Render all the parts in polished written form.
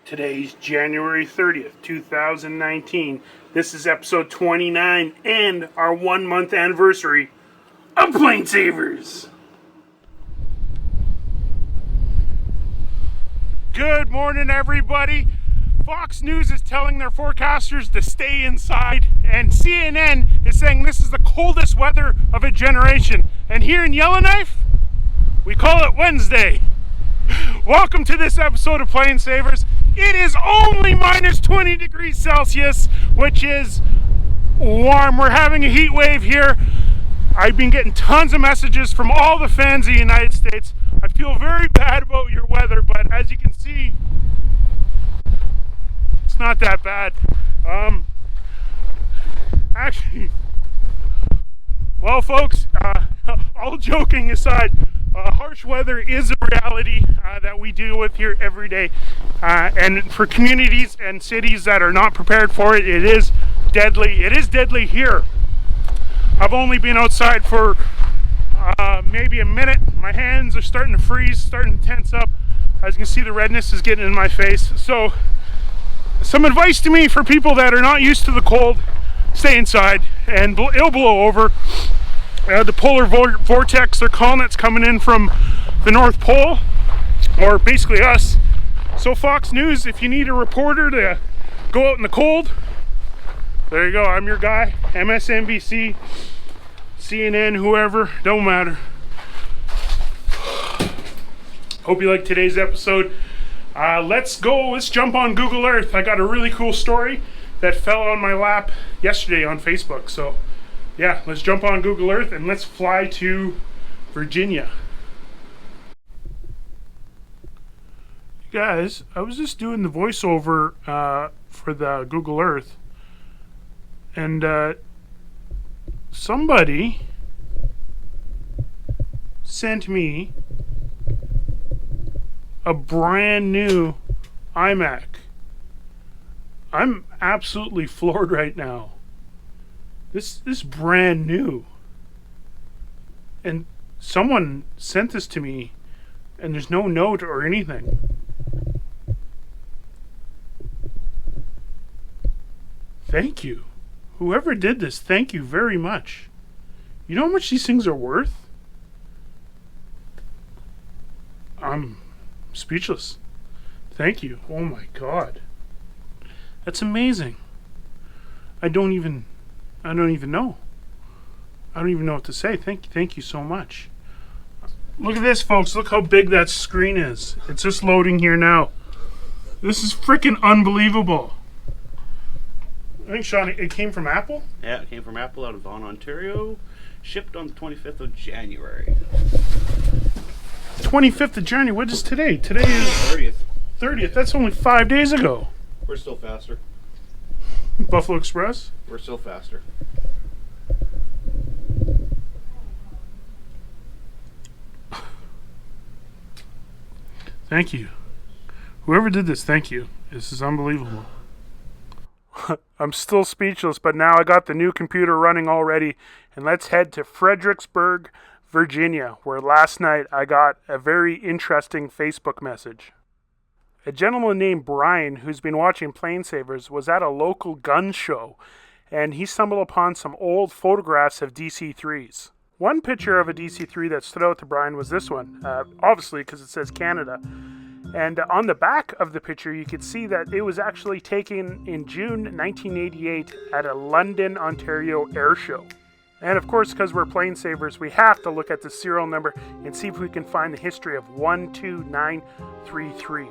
Today's January 30th, 2019. This is episode 29 and our 1 month anniversary of PlaneSavers. Good morning, everybody. Fox News is telling their forecasters to stay inside, and CNN is saying this is the coldest weather of a generation. And here in Yellowknife, we call it Wednesday. Welcome to this episode of PlaneSavers. It is only minus 20 degrees Celsius, which is warm. We're having a heat wave here. I've been getting tons of messages from all the fans of the United States. I feel very bad about your weather, but as you can see, it's not that bad. Actually, well, folks, all joking aside, harsh weather is a reality that we deal with here every day. And for communities and cities that are not prepared for it, it is deadly. It is deadly here. I've only been outside for maybe a minute. My hands are starting to freeze, starting to tense up. As you can see, the redness is getting in my face. So, some advice to me for people that are not used to the cold: stay inside, and it'll blow over. The polar vortex, they're calling it's coming in from the North Pole, or basically us. So Fox News, if you need a reporter to go out in the cold, there you go. I'm your guy. MSNBC, CNN, whoever, don't matter. Hope you like today's episode. Let's jump on Google Earth. I got a really cool story that fell on my lap yesterday on Facebook. So yeah, let's jump on Google Earth and let's fly to Virginia. Guys, I was just doing the voiceover for the Google Earth, and somebody sent me a brand new iMac. I'm absolutely floored right now. This is brand new, and someone sent this to me, and there's no note or anything. Thank you, whoever did this. Thank you very much. You know how much these things are worth? I'm speechless. Thank you. Oh my God, that's amazing. I don't even know. I don't even know what to say. Thank you so much. Look at this, folks. Look how big that screen is. It's just loading here now. This is freaking unbelievable. I think, Sean, it came from Apple? Yeah, it came from Apple out of Vaughan, Ontario. Shipped on the 25th of January. 25th of January? What is today? Today is 30th. 30th. That's only 5 days ago. We're still faster. Buffalo Express? We're still faster. Thank you. Whoever did this, thank you. This is unbelievable. I'm still speechless, but now I got the new computer running already, and let's head to Fredericksburg, Virginia, where last night I got a very interesting Facebook message. A gentleman named Brian, who's been watching PlaneSavers, was at a local gun show, and he stumbled upon some old photographs of DC-3s. One picture of a DC-3 that stood out to Brian was this one, obviously because it says Canada. And on the back of the picture, you could see that it was actually taken in June 1988 at a London, Ontario air show. And of course, because we're PlaneSavers, we have to look at the serial number and see if we can find the history of 12933.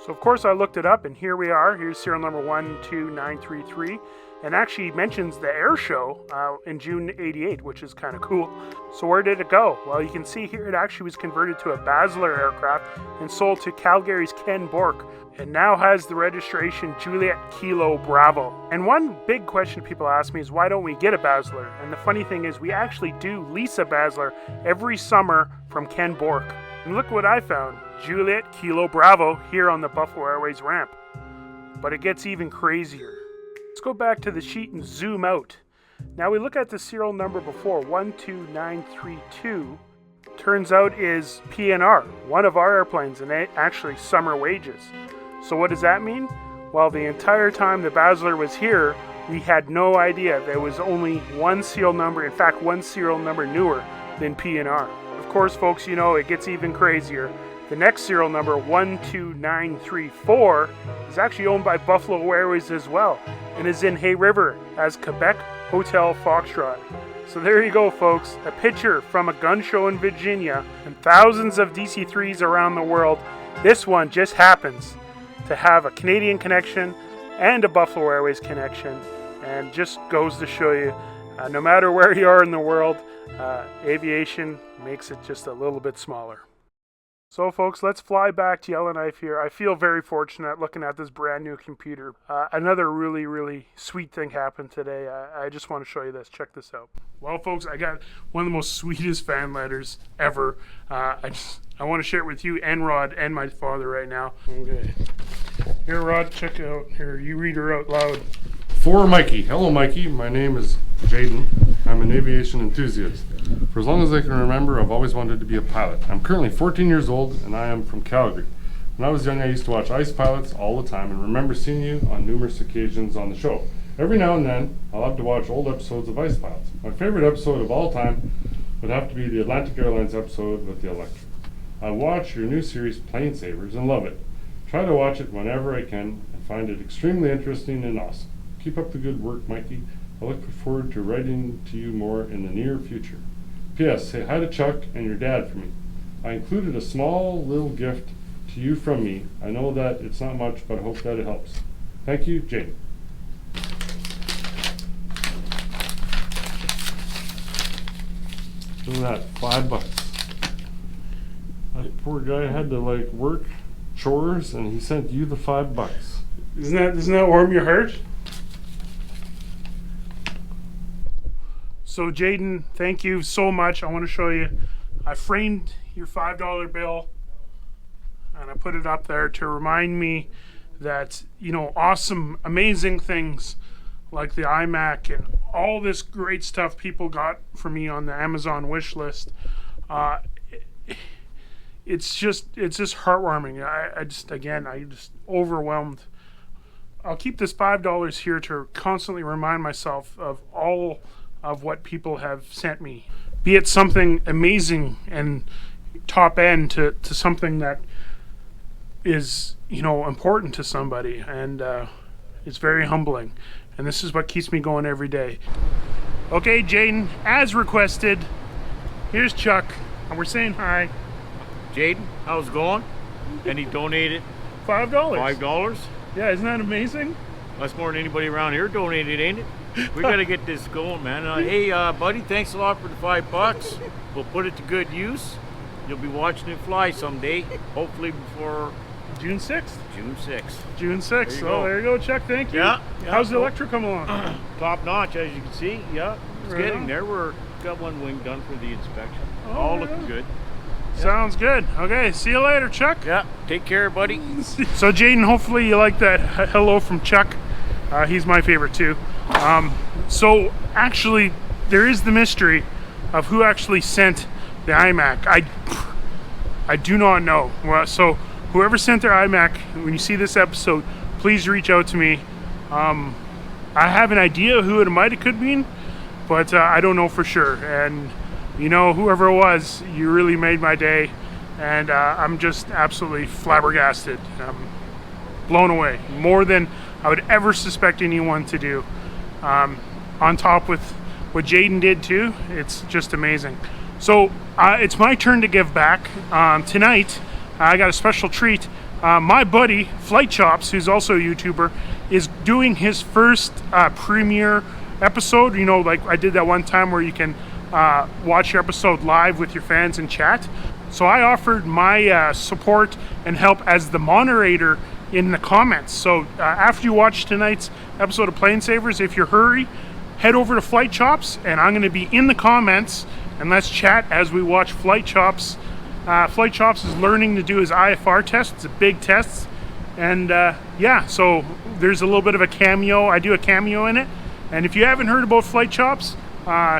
So of course I looked it up, and here we are. Here's serial number 12933, and actually mentions the air show in June 88, which is kind of cool. So where did it go? Well, you can see here it actually was converted to a Basler aircraft and sold to Calgary's Ken Bork, and now has the registration Juliet Kilo Bravo. And one big question people ask me is, why don't we get a Basler? And the funny thing is, we actually do lease a Basler every summer from Ken Bork. And look what I found. Juliet Kilo Bravo here on the Buffalo Airways ramp. But it gets even crazier. Let's go back to the sheet and zoom out. Now we look at the serial number before, 12932. Turns out is PNR, one of our airplanes, and actually summer wages. So what does that mean? Well, the entire time the Basler was here, we had no idea there was only one serial number, in fact one serial number newer than P&R. Of course, folks, you know it gets even crazier. The next serial number, 12934, is actually owned by Buffalo Airways as well, and is in Hay River as Quebec Hotel Foxtrot. So there you go, folks, a picture from a gun show in Virginia and thousands of DC-3s around the world. This one just happens to have a Canadian connection and a Buffalo Airways connection, and just goes to show you, no matter where you are in the world, aviation makes it just a little bit smaller. So folks, let's fly back to Yellowknife here. I feel very fortunate looking at this brand new computer. Another really sweet thing happened today. I just want to show you this. Check this out. Well folks, I got one of the most sweetest fan letters ever. I want to share it with you and Rod and my father right now. Okay. Here Rod, check it out. Here, you read her out loud. For Mikey. Hello Mikey, my name is Jaden. I'm an aviation enthusiast. For as long as I can remember, I've always wanted to be a pilot. I'm currently 14 years old and I am from Calgary. When I was young, I used to watch ice pilots all the time and remember seeing you on numerous occasions on the show. Every now and then, I love to watch old episodes of ice pilots. My favorite episode of all time would have to be the Atlantic Airlines episode with the Electric. I watch your new series, PlaneSavers, and love it. Try to watch it whenever I can and find it extremely interesting and awesome. Keep up the good work, Mikey. I look forward to writing to you more in the near future. P.S. Say hi to Chuck and your dad for me. I included a small little gift to you from me. I know that it's not much, but I hope that it helps. Thank you, Jane. Look at that, $5. That poor guy had to work chores and he sent you the $5. Doesn't that warm your heart? So Jaden, thank you so much. I want to show you, I framed your $5 bill and I put it up there to remind me that, you know, awesome, amazing things like the iMac and all this great stuff people got for me on the Amazon wish list. It's just heartwarming. I just overwhelmed. I'll keep this $5 here to constantly remind myself of all of what people have sent me, be it something amazing and top end to something that is, you know, important to somebody, and it's very humbling, and this is what keeps me going every day. Okay, Jaden, as requested, here's Chuck, and we're saying hi. Jaden, how's it going? And he donated $5. $5. Yeah, isn't that amazing? That's more than anybody around here donated, ain't it? We gotta get this going, man. Hey, buddy, thanks a lot for the $5. We'll put it to good use. You'll be watching it fly someday, hopefully before June 6th. June 6th. June 6th. There you go, Chuck. Thank you. Yeah. How's the Electric coming along? Top notch, as you can see. Yeah, it's Right getting on. There. We're got one wing done for the inspection. Oh, All right looking on. good. Sounds good. Okay, see you later, Chuck. Yeah, take care, buddy. So Jaden, hopefully you like that hello from Chuck. He's my favorite too. So actually, there is the mystery of who actually sent the iMac. I do not know. Well, so whoever sent their iMac, when you see this episode, please reach out to me. I have an idea who it might have could been, but I don't know for sure. And you know, whoever it was, you really made my day, and I'm just absolutely flabbergasted. Blown away, more than I would ever suspect anyone to do. On top with what Jaden did too, it's just amazing. So it's my turn to give back. Tonight, I got a special treat. My buddy, Flight Chops, who's also a YouTuber, is doing his first premiere episode. You know, like I did that one time where you can watch your episode live with your fans and chat. So I offered my support and help as the moderator in the comments. So after you watch tonight's episode of PlaneSavers, if you hurry, head over to Flight Chops, and I'm going to be in the comments, and let's chat as we watch Flight Chops. Flight Chops is learning to do his IFR test. It's a big test, and yeah, so there's a little bit of a cameo. I do a cameo in it, and if you haven't heard about Flight Chops,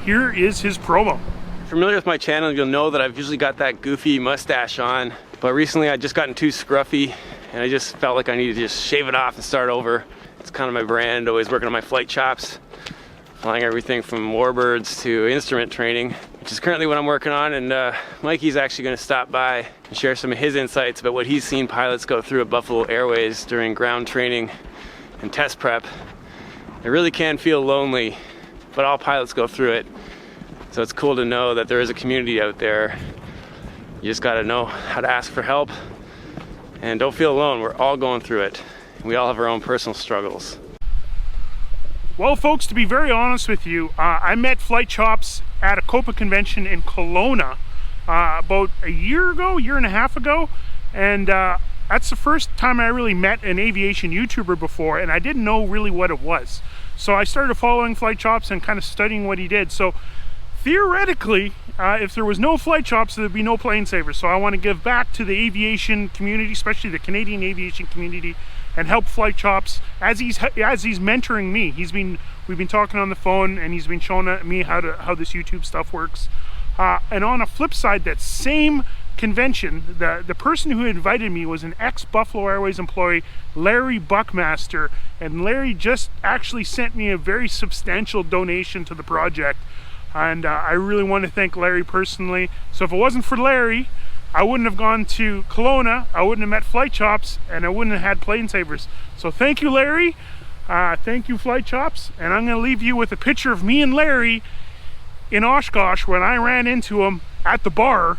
here is his promo. If you're familiar with my channel, you'll know that I've usually got that goofy mustache on, but recently I just gotten too scruffy and I just felt like I needed to just shave it off and start over. It's kind of my brand, always working on my flight chops, flying everything from warbirds to instrument training, which is currently what I'm working on. And Mikey's actually going to stop by and share some of his insights about what he's seen pilots go through at Buffalo Airways during ground training and test prep. It really can feel lonely, but all pilots go through it. So it's cool to know that there is a community out there. You just got to know how to ask for help, and don't feel alone. We're all going through it. We all have our own personal struggles. Well, folks, to be very honest with you, I met Flight Chops at a COPA convention in Kelowna about a year and a half ago, and that's the first time I really met an aviation YouTuber before, and I didn't know really what it was. So I started following Flight Chops and kind of studying what he did. So theoretically, if there was no Flight Chops, there'd be no PlaneSavers. So I want to give back to the aviation community, especially the Canadian aviation community, and help Flight Chops as he's mentoring me. We've been talking on the phone, and he's been showing me how this YouTube stuff works. And on a flip side, that same convention, the person who invited me was an ex-Buffalo Airways employee, Larry Buckmaster, and Larry just actually sent me a very substantial donation to the project, and I really want to thank Larry personally. So if it wasn't for Larry, I wouldn't have gone to Kelowna, I wouldn't have met Flight Chops, and I wouldn't have had PlaneSavers. So thank you, Larry. Thank you, Flight Chops. And I'm going to leave you with a picture of me and Larry in Oshkosh when I ran into him at the bar.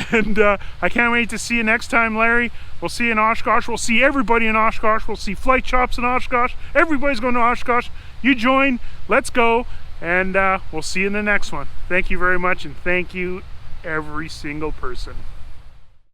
And I can't wait to see you next time, Larry. We'll see you in Oshkosh. We'll see everybody in Oshkosh. We'll see Flight Chops in Oshkosh. Everybody's going to Oshkosh. You join. Let's go. And we'll see you in the next one. Thank you very much, and thank you, every single person.